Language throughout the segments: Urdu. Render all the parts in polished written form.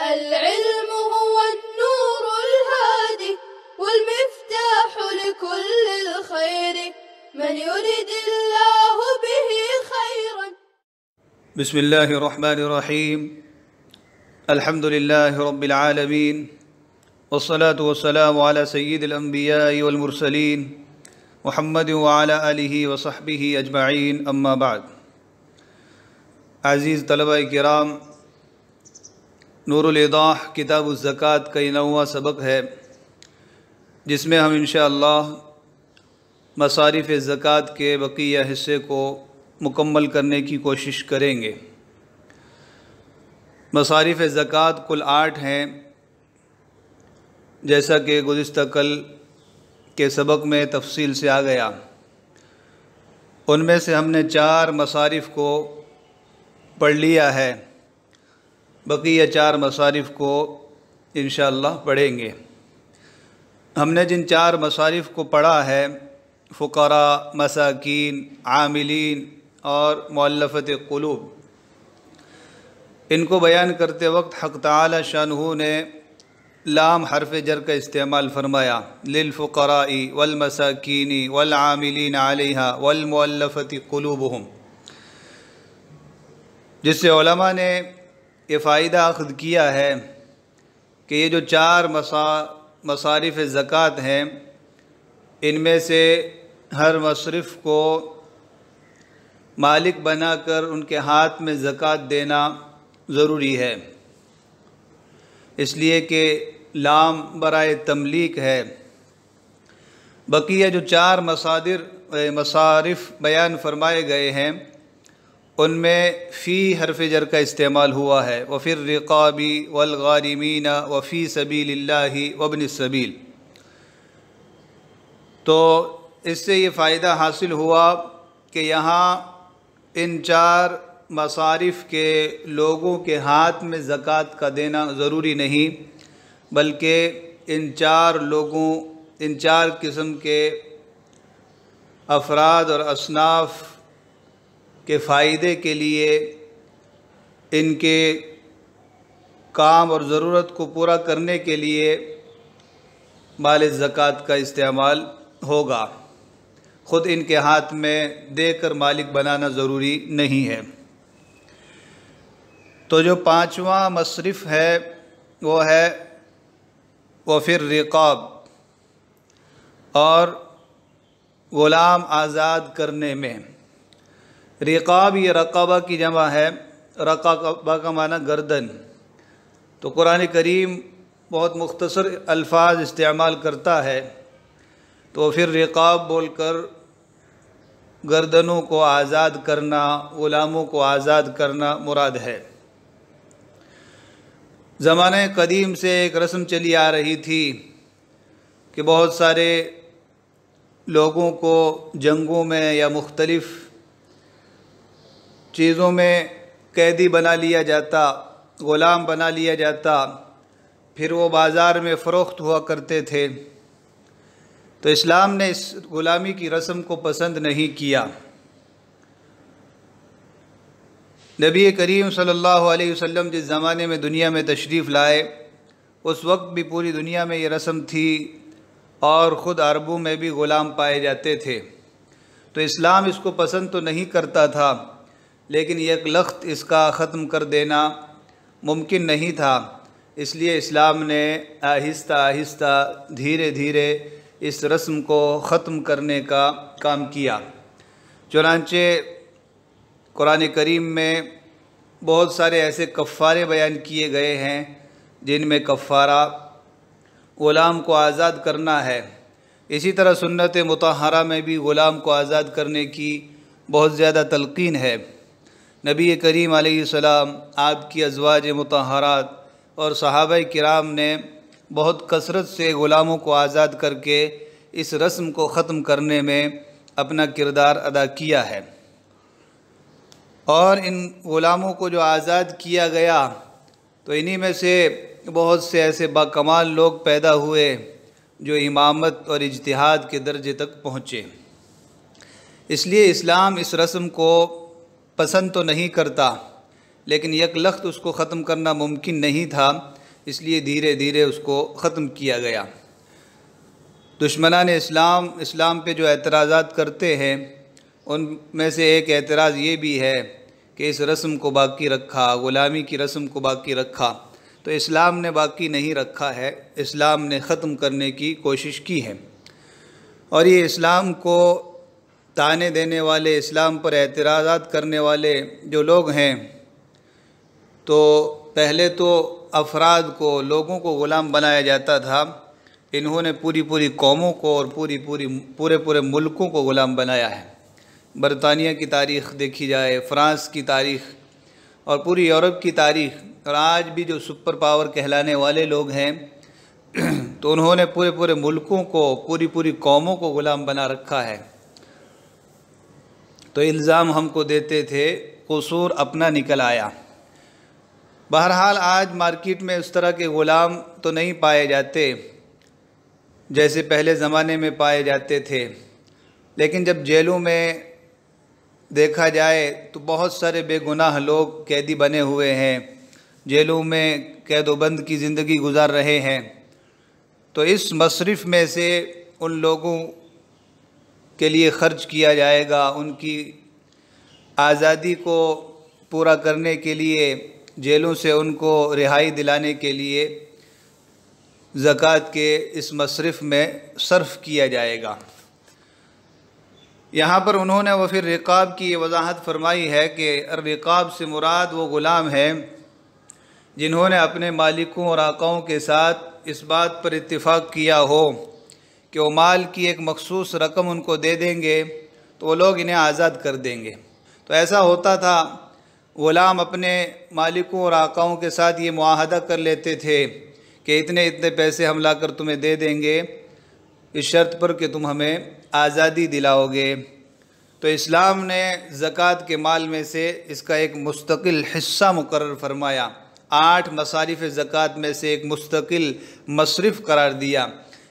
العلم هو النور الهادي والمفتاح لكل الخير من يريد الله به خيرا. بسم الله الرحمن الرحيم. الحمد لله رب العالمين والصلاة والسلام على سيد الأنبياء والمرسلين محمد وعلى آلہ وصحبہ اجمعین، اما بعد. عزیز طلبہ کرام، نور الایضاح کتاب الزکوٰۃ کا 9واں سبق ہے، جس میں ہم انشاءاللہ مصارف زکوٰۃ کے بقیہ حصے کو مکمل کرنے کی کوشش کریں گے. مصارف زکوٰۃ کل 8 ہیں، جیسا کہ گزشتہ کل کے سبق میں تفصیل سے آ گیا. ان میں سے ہم نے 4 مصارف کو پڑھ لیا ہے، بقیہ 4 مصارف کو انشاءاللہ پڑھیں گے. ہم نے جن 4 مصارف کو پڑھا ہے، فقراء، مساکین، عاملین اور مؤلفۃ قلوب، ان کو بیان کرتے وقت حق تعالی شانہ نے لام حرف جر کا استعمال فرمایا، للفقراء والمساکین والعاملین علیہا والمؤلفۃ قلوبہم، جس سے علماء نے یہ فائدہ اخذ کیا ہے کہ یہ جو 4 مصارف زکوٰۃ ہیں، ان میں سے ہر مصرف کو مالک بنا کر ان کے ہاتھ میں زکوٰۃ دینا ضروری ہے، اس لیے کہ لام برائے تملیک ہے. بقیہ جو 4 مصارف بیان فرمائے گئے ہیں، ان میں فی حرف جر کا استعمال ہوا ہے، وفی الرقاب والغارمین وفی سبیل اللہ وابن السبیل. تو اس سے یہ فائدہ حاصل ہوا کہ یہاں ان 4 مصارف کے لوگوں کے ہاتھ میں زکوٰۃ کا دینا ضروری نہیں، بلکہ ان 4 قسم کے افراد اور اصناف کے فائدے کے لیے ان کے کام اور ضرورت کو پورا کرنے کے لیے مال زکوٰۃ کا استعمال ہوگا. خود ان کے ہاتھ میں دے کر مالک بنانا ضروری نہیں ہے. تو جو 5واں مصرف ہے وہ ہے وفی الرقاب، اور غلام آزاد کرنے میں. رقاب یہ رقبہ کی جمع ہے، رقبہ کا معنی گردن. تو قرآن کریم بہت مختصر الفاظ استعمال کرتا ہے، تو پھر رقاب بول کر گردنوں کو آزاد کرنا، غلاموں کو آزاد کرنا مراد ہے. زمانہ قدیم سے ایک رسم چلی آ رہی تھی کہ بہت سارے لوگوں کو جنگوں میں یا مختلف چیزوں میں قیدی بنا لیا جاتا، غلام بنا لیا جاتا، پھر وہ بازار میں فروخت ہوا کرتے تھے. تو اسلام نے اس غلامی کی رسم کو پسند نہیں کیا. نبی کریم صلی اللہ علیہ وسلم جس زمانے میں دنیا میں تشریف لائے، اس وقت بھی پوری دنیا میں یہ رسم تھی، اور خود عربوں میں بھی غلام پائے جاتے تھے. تو اسلام اس کو پسند تو نہیں کرتا تھا، لیکن یک لخت اس کا ختم کر دینا ممکن نہیں تھا. اس لیے اسلام نے آہستہ آہستہ دھیرے دھیرے اس رسم کو ختم کرنے کا کام کیا. چنانچہ قرآن کریم میں بہت سارے ایسے کفارے بیان کیے گئے ہیں جن میں کفارہ غلام کو آزاد کرنا ہے. اسی طرح سنت مطہرہ میں بھی غلام کو آزاد کرنے کی بہت زیادہ تلقین ہے. نبی کریم علیہ السلام، آپ کی ازواج مطہرات اور صحابہ کرام نے بہت کثرت سے غلاموں کو آزاد کر کے اس رسم کو ختم کرنے میں اپنا کردار ادا کیا ہے. اور ان غلاموں کو جو آزاد کیا گیا، تو انہی میں سے بہت سے ایسے باکمال لوگ پیدا ہوئے جو امامت اور اجتہاد کے درجے تک پہنچے. اس لیے اسلام اس رسم کو پسند تو نہیں کرتا، لیکن یک لخت اس کو ختم کرنا ممکن نہیں تھا. اس لیے دھیرے دھیرے اس کو ختم کیا گیا۔ دشمنان اسلام پہ جو اعتراضات کرتے ہیں ان میں سے ایک اعتراض یہ بھی ہے کہ اس رسم کو باقی رکھا، غلامی کی رسم کو باقی رکھا، تو اسلام نے باقی نہیں رکھا ہے، اسلام نے ختم کرنے کی کوشش کی ہے۔ اور یہ اسلام کو تانے دینے والے، اسلام پر اعتراضات کرنے والے جو لوگ ہیں، تو پہلے تو افراد کو، لوگوں کو غلام بنایا جاتا تھا، انہوں نے پوری قوموں کو اور پورے ملکوں کو غلام بنایا ہے۔ برطانیہ کی تاریخ دیکھی جائے، فرانس کی تاریخ اور پوری یورپ کی تاریخ، اور آج بھی جو سپر پاور کہلانے والے لوگ ہیں تو انہوں نے پورے ملکوں کو، پوری قوموں کو غلام بنا رکھا ہے۔ تو الزام ہم کو دیتے تھے، قصور اپنا نکل آیا۔ بہرحال آج مارکیٹ میں اس طرح کے غلام تو نہیں پائے جاتے جیسے پہلے زمانے میں پائے جاتے تھے، لیکن جب جیلوں میں دیکھا جائے تو بہت سارے بے گناہ لوگ قیدی بنے ہوئے ہیں، جیلوں میں قید و بند کی زندگی گزار رہے ہیں، تو اس مصرف میں سے ان لوگوں کے لیے خرچ کیا جائے گا، ان کی آزادی کو پورا کرنے کے لیے، جیلوں سے ان کو رہائی دلانے کے لیے زکوٰۃ کے اس مصرف میں صرف کیا جائے گا۔ یہاں پر انہوں نے وفی الرقاب کی یہ وضاحت فرمائی ہے کہ الرقاب سے مراد وہ غلام ہیں جنہوں نے اپنے مالکوں اور آقاؤں کے ساتھ اس بات پر اتفاق کیا ہو کہ وہ مال کی ایک مخصوص رقم ان کو دے دیں گے تو وہ لوگ انہیں آزاد کر دیں گے۔ تو ایسا ہوتا تھا، غلام اپنے مالکوں اور آقاؤں کے ساتھ یہ معاہدہ کر لیتے تھے کہ اتنے پیسے ہم لا کر تمہیں دے دیں گے اس شرط پر کہ تم ہمیں آزادی دلاؤ گے۔ تو اسلام نے زکوٰۃ کے مال میں سے اس کا ایک مستقل حصہ مقرر فرمایا، 8 مصارف زکوٰۃ میں سے ایک مستقل مصرف قرار دیا۔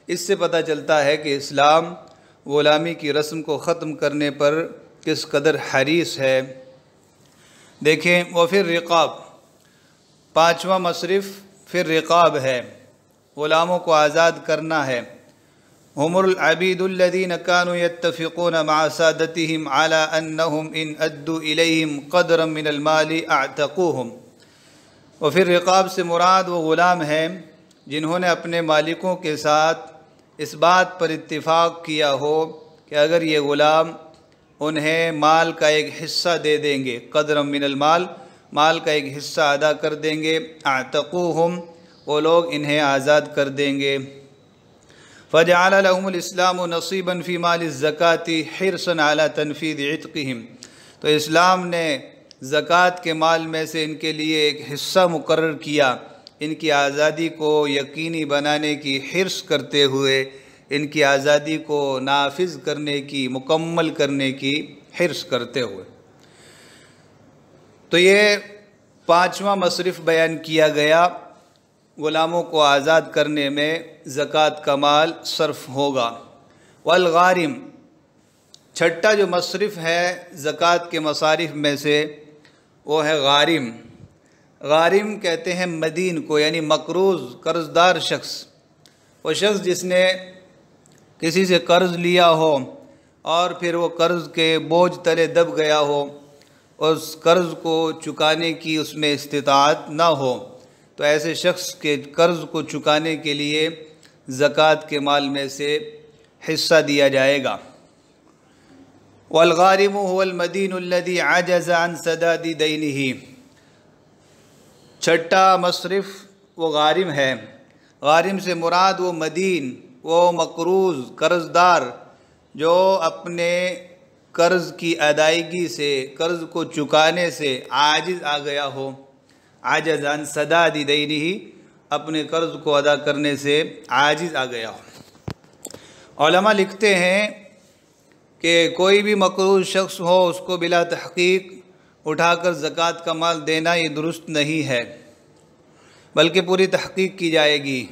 اس سے پتہ چلتا ہے کہ اسلام غلامی کی رسم کو ختم کرنے پر کس قدر حریص ہے۔ دیکھیں، وفی الرقاب 5واں مصرف فی الرقاب ہے، غلاموں کو آزاد کرنا ہے۔ هم العبید الذین كانوا يتفقون مع سادتهم على انهم ان ادوا الیہم قدرا من المال اعتقوهم۔ وفی الرقاب سے مراد وہ غلام ہیں جنہوں نے اپنے مالکوں کے ساتھ اس بات پر اتفاق کیا ہو کہ اگر یہ غلام انہیں مال کا ایک حصہ دے دیں گے، قدرا من المال، مال کا ایک حصہ ادا کر دیں گے، اعتقوہم، وہ لوگ انہیں آزاد کر دیں گے۔ فجعل لهم الاسلام نصیبا فی مال الزکاة حرصا علی تنفیذ عتقہم۔ تو اسلام نے زکوٰۃ کے مال میں سے ان کے لیے ایک حصہ مقرر کیا، ان کی آزادی کو یقینی بنانے کی حرص کرتے ہوئے، ان کی آزادی کو نافذ کرنے کی، مکمل کرنے کی حرص کرتے ہوئے۔ تو یہ 5واں مصرف بیان کیا گیا، غلاموں کو آزاد کرنے میں زکوٰۃ کا مال صرف ہوگا۔ والغارم، 6واں جو مصرف ہے زکوٰۃ کے مصارف میں سے، وہ ہے غارم۔ غارم کہتے ہیں مدین کو، یعنی مقروض، قرض دار شخص، وہ شخص جس نے کسی سے قرض لیا ہو اور پھر وہ قرض کے بوجھ تلے دب گیا ہو، اس قرض کو چکانے کی اس میں استطاعت نہ ہو، تو ایسے شخص کے قرض کو چکانے کے لیے زکوٰۃ کے مال میں سے حصہ دیا جائے گا۔ والغارم هو المدین الذی عجز عن سداد دینہ۔ 6واں مصرف وہ غارم ہے۔ غارم سے مراد وہ مدین، وہ مقروض، قرض دار جو اپنے قرض کی ادائیگی سے، قرض کو چکانے سے عاجز آ گیا ہو، عجز عن سداد دینہ، اپنے قرض کو ادا کرنے سے عاجز آ گیا ہو۔ علماء لکھتے ہیں کہ کوئی بھی مقروض شخص ہو، اس کو بلا تحقیق اٹھا کر زکوٰۃ کا مال دینا یہ درست نہیں ہے، بلکہ پوری تحقیق کی جائے گی۔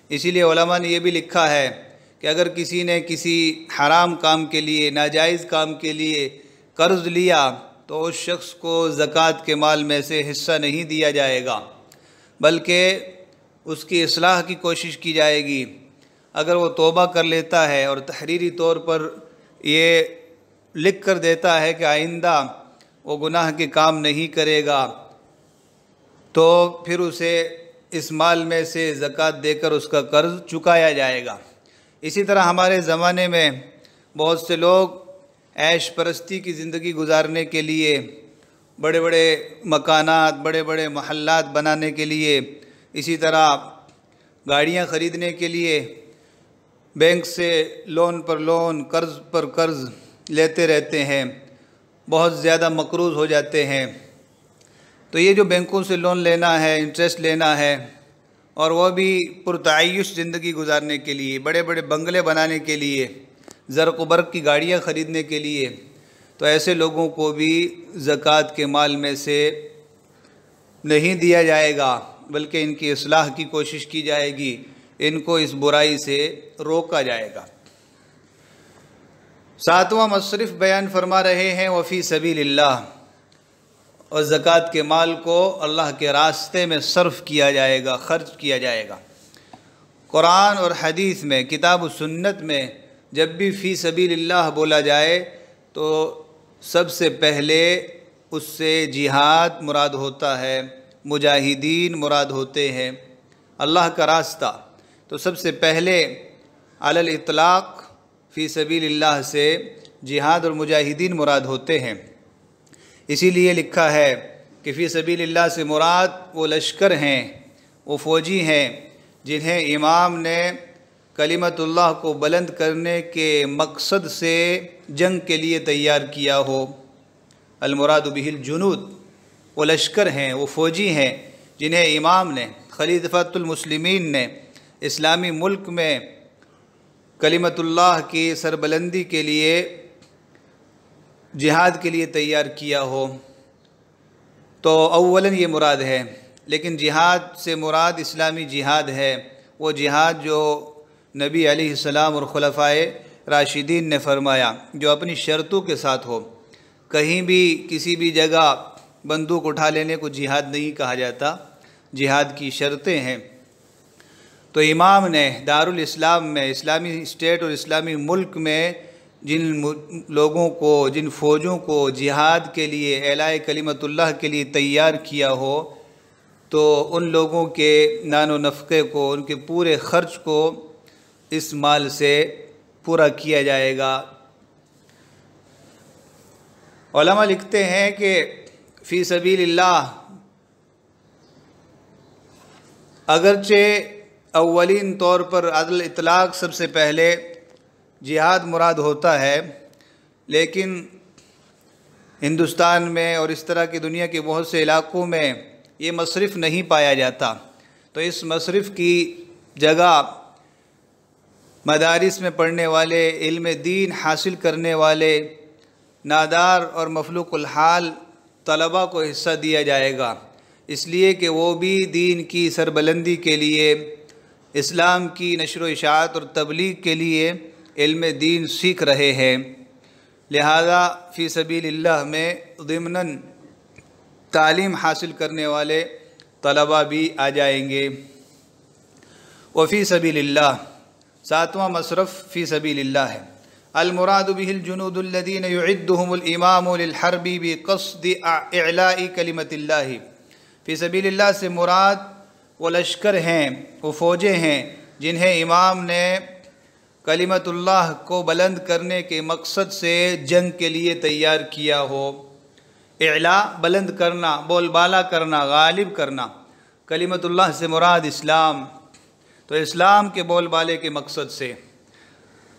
اسی لیے علماء نے یہ بھی لکھا ہے کہ اگر کسی نے کسی حرام کام کے لیے، ناجائز کام کے لیے قرض لیا تو اس شخص کو زکوٰۃ کے مال میں سے حصہ نہیں دیا جائے گا، بلکہ اس کی اصلاح کی کوشش کی جائے گی۔ اگر وہ توبہ کر لیتا ہے اور تحریری طور پر یہ لکھ کر دیتا ہے کہ آئندہ وہ گناہ کے کام نہیں کرے گا، تو پھر اسے اس مال میں سے زکوٰۃ دے کر اس کا قرض چکایا جائے گا۔ اسی طرح ہمارے زمانے میں بہت سے لوگ عیش پرستی کی زندگی گزارنے کے لیے، بڑے بڑے مکانات، بڑے بڑے محلات بنانے کے لیے، اسی طرح گاڑیاں خریدنے کے لیے بینک سے لون پر لون، قرض پر قرض لیتے رہتے ہیں، بہت زیادہ مقروض ہو جاتے ہیں۔ تو یہ جو بینکوں سے لون لینا ہے، انٹرسٹ لینا ہے، اور وہ بھی پرتعیش زندگی گزارنے کے لیے، بڑے بڑے بنگلے بنانے کے لیے، زرق و برق کی گاڑیاں خریدنے کے لیے، تو ایسے لوگوں کو بھی زکوٰۃ کے مال میں سے نہیں دیا جائے گا، بلکہ ان کی اصلاح کی کوشش کی جائے گی، ان کو اس برائی سے روکا جائے گا۔ ساتواں مصرف بیان فرما رہے ہیں وفی سبیل اللہ، اور زکوٰۃ کے مال کو اللہ کے راستے میں صرف کیا جائے گا، خرچ کیا جائے گا۔ قرآن اور حدیث میں، کتاب و سنت میں جب بھی فی سبیل اللہ بولا جائے تو سب سے پہلے اس سے جہاد مراد ہوتا ہے، مجاہدین مراد ہوتے ہیں، اللہ کا راستہ۔ تو سب سے پہلے علی الاطلاق فی سبیل اللہ سے جہاد اور مجاہدین مراد ہوتے ہیں۔ اسی لیے لکھا ہے کہ فی سبیل اللہ سے مراد وہ لشکر ہیں، وہ فوجی ہیں جنہیں امام نے کلمت اللہ کو بلند کرنے کے مقصد سے جنگ کے لیے تیار کیا ہو۔ المراد بہ الجنود، وہ لشکر ہیں، وہ فوجی ہیں جنہیں امام نے، خلیفۃ المسلمین نے اسلامی ملک میں کلمت اللہ کی سربلندی کے لیے، جہاد کے لیے تیار کیا ہو۔ تو اولاً یہ مراد ہے، لیکن جہاد سے مراد اسلامی جہاد ہے، وہ جہاد جو نبی علیہ السلام اور خلفائے راشدین نے فرمایا، جو اپنی شرطوں کے ساتھ ہو۔ کہیں بھی کسی بھی جگہ بندوق اٹھا لینے کو جہاد نہیں کہا جاتا، جہاد کی شرطیں ہیں۔ تو امام نے دارالاسلام میں، اسلامی اسٹیٹ اور اسلامی ملک میں جن لوگوں کو، جن فوجوں کو جہاد کے لیے، اعلاء کلمت اللہ کے لیے تیار کیا ہو، تو ان لوگوں کے نان و نفقے کو، ان کے پورے خرچ کو اس مال سے پورا کیا جائے گا۔ علماء لکھتے ہیں کہ فی سبیل اللہ اگرچہ اولین طور پر عدل اطلاق سب سے پہلے جہاد مراد ہوتا ہے، لیکن ہندوستان میں اور اس طرح کی دنیا کے بہت سے علاقوں میں یہ مصرف نہیں پایا جاتا، تو اس مصرف کی جگہ مدارس میں پڑھنے والے، علم دین حاصل کرنے والے نادار اور مفلوق الحال طلباء کو حصہ دیا جائے گا، اس لیے کہ وہ بھی دین کی سربلندی کے لیے، اسلام کی نشر و اشاعت اور تبلیغ کے لیے علم دین سیکھ رہے ہیں۔ لہذا فی سبیل اللہ میں ضمناً تعلیم حاصل کرنے والے طلباء بھی آ جائیں گے۔ وفی سبیل اللہ، ساتواں مصرف فی سبیل اللہ ہے۔ المراد به الجنود الذين يعدهم الامام للحرب بقصد اعلاء کلمت اللہ۔ فی سبیل اللہ سے مراد وہ لشکر ہیں، وہ فوجیں ہیں جنہیں امام نے کلمت اللہ کو بلند کرنے کے مقصد سے جنگ کے لیے تیار کیا ہو۔ اعلاء بلند کرنا، بول بالا کرنا، غالب کرنا۔ کلمت اللہ سے مراد اسلام، تو اسلام کے بول بالے کے مقصد سے،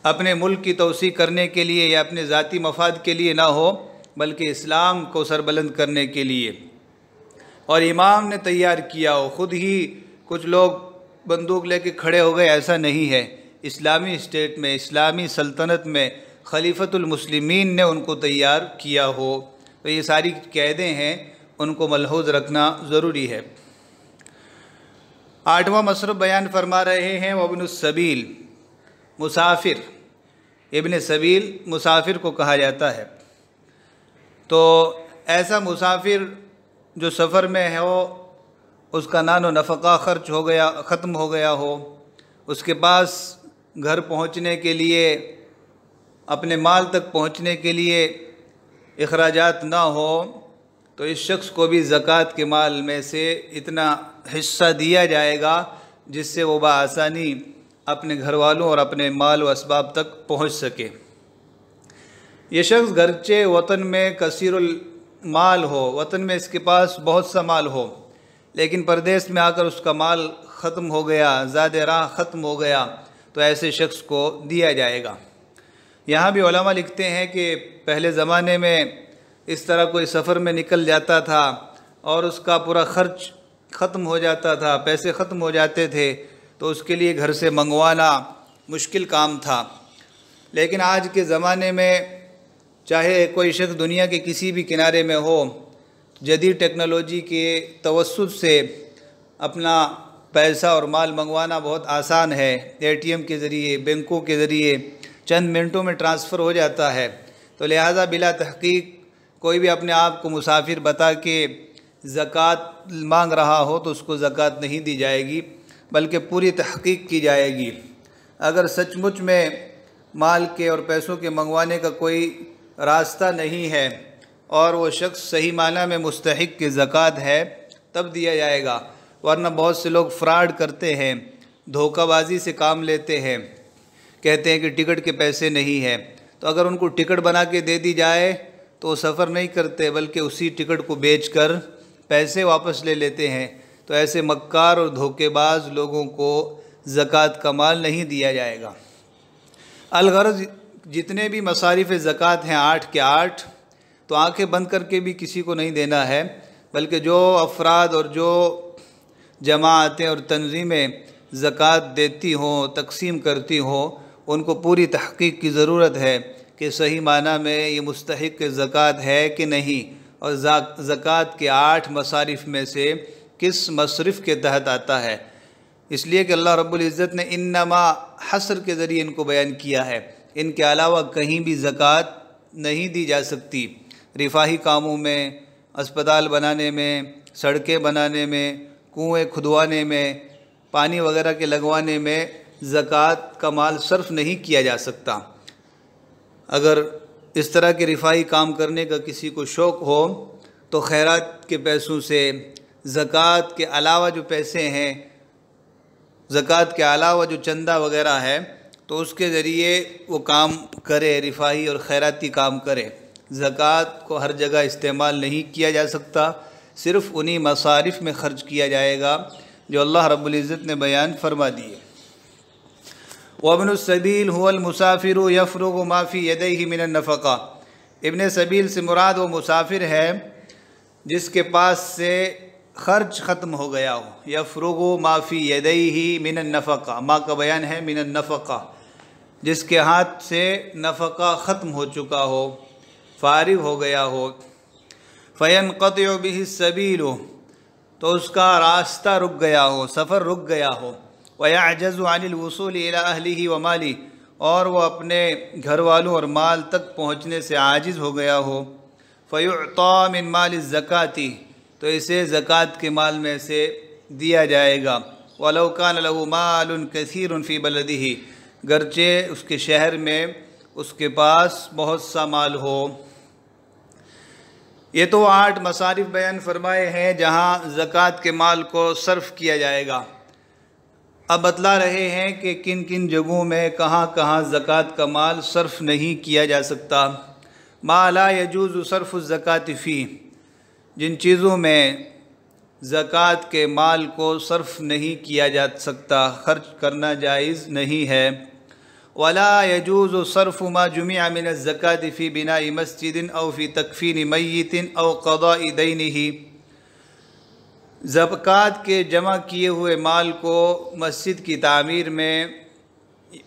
اپنے ملک کی توسیع کرنے کے لیے یا اپنے ذاتی مفاد کے لیے نہ ہو، بلکہ اسلام کو سربلند کرنے کے لیے، اور امام نے تیار کیا ہو۔ خود ہی کچھ لوگ بندوق لے کے کھڑے ہو گئے، ایسا نہیں ہے۔ اسلامی اسٹیٹ میں، اسلامی سلطنت میں خلیفۃ المسلمین نے ان کو تیار کیا ہو۔ تو یہ ساری قیدیں ہیں، ان کو ملحوظ رکھنا ضروری ہے۔ آٹھواں مصرف بیان فرما رہے ہیں وابن السبیل، مسافر۔ ابن سبیل مسافر کو کہا جاتا ہے۔ تو ایسا مسافر جو سفر میں ہو اس کا نان و نفقہ خرچ ہو گیا، ختم ہو گیا ہو، اس کے پاس گھر پہنچنے کے لیے، اپنے مال تک پہنچنے کے لیے اخراجات نہ ہو، تو اس شخص کو بھی زکوٰۃ کے مال میں سے اتنا حصہ دیا جائے گا جس سے وہ بآسانی اپنے گھر والوں اور اپنے مال و اسباب تک پہنچ سکے۔ یہ شخص گرچہ وطن میں کثیر المال ہو، وطن میں اس کے پاس بہت سا مال ہو، لیکن پردیس میں آ کر اس کا مال ختم ہو گیا، زاد راہ ختم ہو گیا، تو ایسے شخص کو دیا جائے گا۔ یہاں بھی علماء لکھتے ہیں کہ پہلے زمانے میں اس طرح کوئی سفر میں نکل جاتا تھا اور اس کا پورا خرچ ختم ہو جاتا تھا، پیسے ختم ہو جاتے تھے، تو اس کے لیے گھر سے منگوانا مشکل کام تھا۔ لیکن آج کے زمانے میں چاہے کوئی شخص دنیا کے کسی بھی کنارے میں ہو، جدید ٹیکنالوجی کے توسط سے اپنا پیسہ اور مال منگوانا بہت آسان ہے۔ اے ٹی ایم کے ذریعے، بینکوں کے ذریعے چند منٹوں میں ٹرانسفر ہو جاتا ہے، تو لہٰذا بلا تحقیق کوئی بھی اپنے آپ کو مسافر بتا کے زکوٰۃ مانگ رہا ہو تو اس کو زکوٰۃ نہیں دی جائے گی، بلکہ پوری تحقیق کی جائے گی۔ اگر سچ مچ میں مال کے اور پیسوں کے منگوانے کا کوئی راستہ نہیں ہے اور وہ شخص صحیح معنی میں مستحق کی زکوٰۃ ہے تب دیا جائے گا، ورنہ بہت سے لوگ فراڈ کرتے ہیں، دھوکہ بازی سے کام لیتے ہیں، کہتے ہیں کہ ٹکٹ کے پیسے نہیں ہیں، تو اگر ان کو ٹکٹ بنا کے دے دی جائے تو وہ سفر نہیں کرتے، بلکہ اسی ٹکٹ کو بیچ کر پیسے واپس لے لیتے ہیں۔ تو ایسے مکار اور دھوکے باز لوگوں کو زکوٰۃ کا مال نہیں دیا جائے گا۔ الغرض جتنے بھی مصارف زکوٰۃ ہیں 8 کے 8، تو آنکھیں بند کر کے بھی کسی کو نہیں دینا ہے، بلکہ جو افراد اور جو جماعتیں اور تنظیمیں زکوٰۃ دیتی ہوں، تقسیم کرتی ہوں، ان کو پوری تحقیق کی ضرورت ہے کہ صحیح معنی میں یہ مستحق زکوٰۃ ہے کہ نہیں، اور زکوٰۃ کے 8 مصارف میں سے کس مصرف کے تحت آتا ہے۔ اس لیے کہ اللہ رب العزت نے انما حصر کے ذریعے ان کو بیان کیا ہے، ان کے علاوہ کہیں بھی زکوٰۃ نہیں دی جا سکتی۔ رفاہی کاموں میں، اسپتال بنانے میں، سڑکیں بنانے میں، کنویں کھدوانے میں، پانی وغیرہ کے لگوانے میں زکوٰۃ کا مال صرف نہیں کیا جا سکتا۔ اگر اس طرح کے رفاہی کام کرنے کا کسی کو شوق ہو تو خیرات کے پیسوں سے، زکوٰۃ کے علاوہ جو پیسے ہیں، زکوٰۃ کے علاوہ جو چندہ وغیرہ ہے، تو اس کے ذریعے وہ کام کرے، رفاہی اور خیراتی کام کرے۔ زکوٰۃ کو ہر جگہ استعمال نہیں کیا جا سکتا، صرف انہی مصارف میں خرچ کیا جائے گا جو اللہ رب العزت نے بیان فرما دیے۔ وابن السبیل هو المسافر یفرغ ما فی یدیہ من النفقہ، ابن سبیل سے مراد وہ مسافر ہے جس کے پاس سے خرچ ختم ہو گیا ہو۔ یفرغ ما فی یدیہ من النفقہ، ما کا بیان ہے من النفقہ، جس کے ہاتھ سے نفقہ ختم ہو چکا ہو، فارغ ہو گیا ہو۔ فینقطع بہ السبیل، تو اس کا راستہ رک گیا ہو، سفر رک گیا ہو۔ ویعجز عن الوصول الی اہلہ ومالہ، اور وہ اپنے گھر والوں اور مال تک پہنچنے سے عاجز ہو گیا ہو۔ فیعطی من مال الزکاۃ، تو اسے زکوٰۃ کے مال میں سے دیا جائے گا۔ ولو کان لہ مال کثیر فی بلدہ، گرچہ اس کے شہر میں اس کے پاس بہت سا مال ہو۔ یہ تو 8 مصارف بیان فرمائے ہیں جہاں زکوٰۃ کے مال کو صرف کیا جائے گا۔ اب بتلا رہے ہیں کہ کن کن جگہوں میں کہاں کہاں زکوٰۃ کا مال صرف نہیں کیا جا سکتا۔ ما لا یجوز صرف الزکاۃ فی، جن چیزوں میں زکوٰۃ کے مال کو صرف نہیں کیا جا سکتا، خرچ کرنا جائز نہیں ہے۔ ولا یجوز صرف ما جمع من الزکاۃ فی بناء مسجد او فی تکفین میت او قضاء دینہ، زکوٰۃ کے جمع کیے ہوئے مال کو مسجد کی تعمیر میں،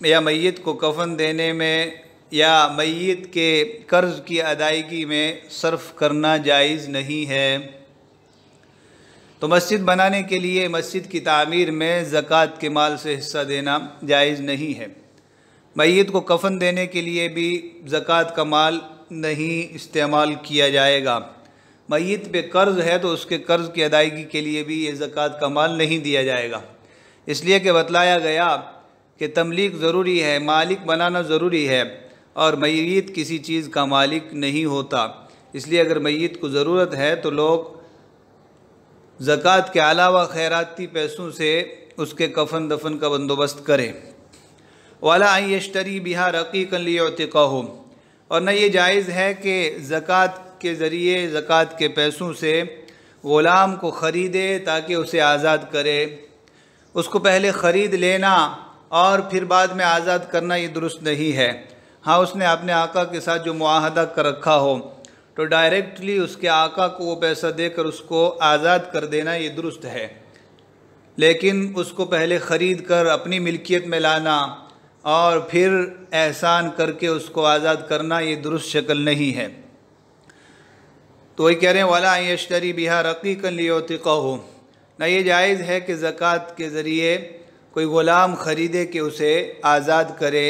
یا میت کو کفن دینے میں، یا میت کے قرض کی ادائیگی میں صرف کرنا جائز نہیں ہے۔ تو مسجد بنانے کے لیے، مسجد کی تعمیر میں زکوٰۃ کے مال سے حصہ دینا جائز نہیں ہے۔ میت کو کفن دینے کے لیے بھی زکوٰۃ کا مال نہیں استعمال کیا جائے گا۔ میت پہ قرض ہے تو اس کے قرض کی ادائیگی کے لیے بھی یہ زکوٰۃ کا مال نہیں دیا جائے گا، اس لیے کہ بتلایا گیا کہ تملیک ضروری ہے، مالک بنانا ضروری ہے، اور میت کسی چیز کا مالک نہیں ہوتا۔ اس لیے اگر میت کو ضرورت ہے تو لوگ زکوٰۃ کے علاوہ خیراتی پیسوں سے اس کے کفن دفن کا بندوبست کرے۔ وَلَا أَن يَشْتَرِي بِهَا رَقِيقًا لِيُعْتِقَهُ، اور نہ یہ جائز ہے کہ زکوٰۃ کے ذریعے زکوٰۃ کے پیسوں سے غلام کو خریدے تاکہ اسے آزاد کرے۔ اس کو پہلے خرید لینا اور پھر بعد میں آزاد کرنا یہ درست نہیں ہے۔ ہاں اس نے اپنے آقا کے ساتھ جو معاہدہ کر رکھا ہو تو ڈائریکٹلی اس کے آقا کو وہ پیسہ دے کر اس کو آزاد کر دینا یہ درست ہے، لیکن اس کو پہلے خرید کر اپنی ملکیت میں لانا اور پھر احسان کر کے اس کو آزاد کرنا یہ درست شکل نہیں ہے۔ تو وہی کہہ رہے ہیں وَلَا أَن يَشْتَرِي بِهَا رَقِيقًا لِيُعْتِقَهُ، نہ یہ جائز ہے کہ زکوٰۃ کے ذریعے کوئی غلام خریدے کہ اسے آزاد کرے۔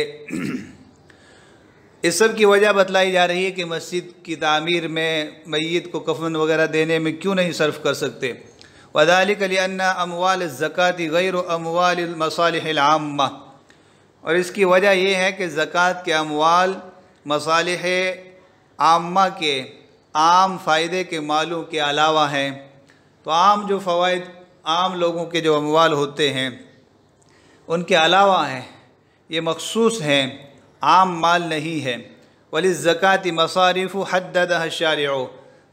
اس سب کی وجہ بتلائی جا رہی ہے کہ مسجد کی تعمیر میں میت کو کفن وغیرہ دینے میں کیوں نہیں صرف کر سکتے۔ وَذَلِكَ لِأَنَّ أَمْوَالَ الزَّكَاةِ غَيْرُ أَمْوَالِ الْمَصَالِحِ الْعَامَّةِ، اور اس کی وجہ یہ ہے کہ زکوٰۃ کے اموال مصالح عامہ کے عام فائدے کے مالوں کے علاوہ ہیں۔ تو عام جو فوائد عام لوگوں کے جو اموال ہوتے ہیں ان کے علاوہ ہیں، یہ مخصوص ہیں، عام مال نہیں ہے۔ وَلِلزَّكَاةِ مَصَارِفُ حَدَّدَهَا الشَّارِعُ،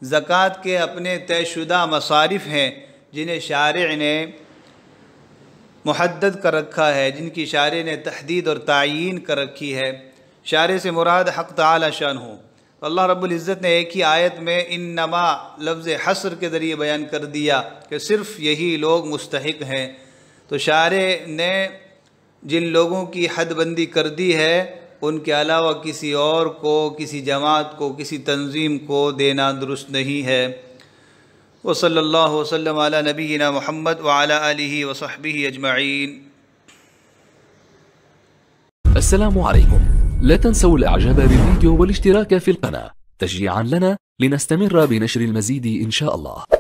زکوٰۃ کے اپنے طے شدہ مصارف ہیں جنہیں شارع نے محدد کر رکھا ہے، جن کی شارع نے تحدید اور تعیین کر رکھی ہے۔ شارع سے مراد حق تعالی شان ہو۔ اللہ رب العزت نے ایک ہی آیت میں انما لفظ حصر کے ذریعے بیان کر دیا کہ صرف یہی لوگ مستحق ہیں۔ تو شارع نے جن لوگوں کی حد بندی کر دی ہے ان کے علاوہ کسی اور کو، کسی جماعت کو، کسی تنظیم کو دینا درست نہیں ہے۔ وصلی اللہ وسلم علی نبینا محمد وعلی آلہ وصحبہ اجمعین۔ السلام عليكم، لا تنسوا الاعجاب بالفيديو والاشتراك في القناة تشجيعا لنا لنستمر بنشر المزيد إن شاء الله.